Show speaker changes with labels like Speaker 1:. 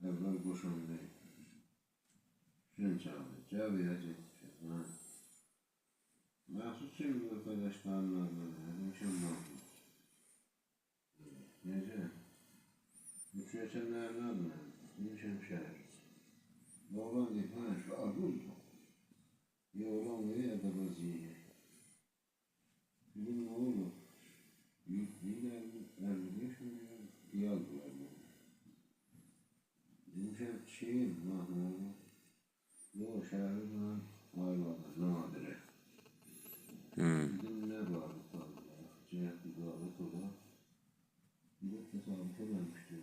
Speaker 1: Evvel boşandı. Şun çaldı. Cevriye gitti. Mahsus sevgi arkadaşlarla inşallah. Nece? Üç yaşanlar ne adı? Nişan şehir. Oğlan değil, şu ağır. Ya oğlan var ya da baziye. Bizim oğlu. Büyük değil, 50 yaşında. İyi aldılar. Nişan şehir, mahmur. Yo şehirden ayrıldı, nadire. Bizim ne vardı tabii ya. Cihetli davet ola. Bir de tesadüf olmuştu.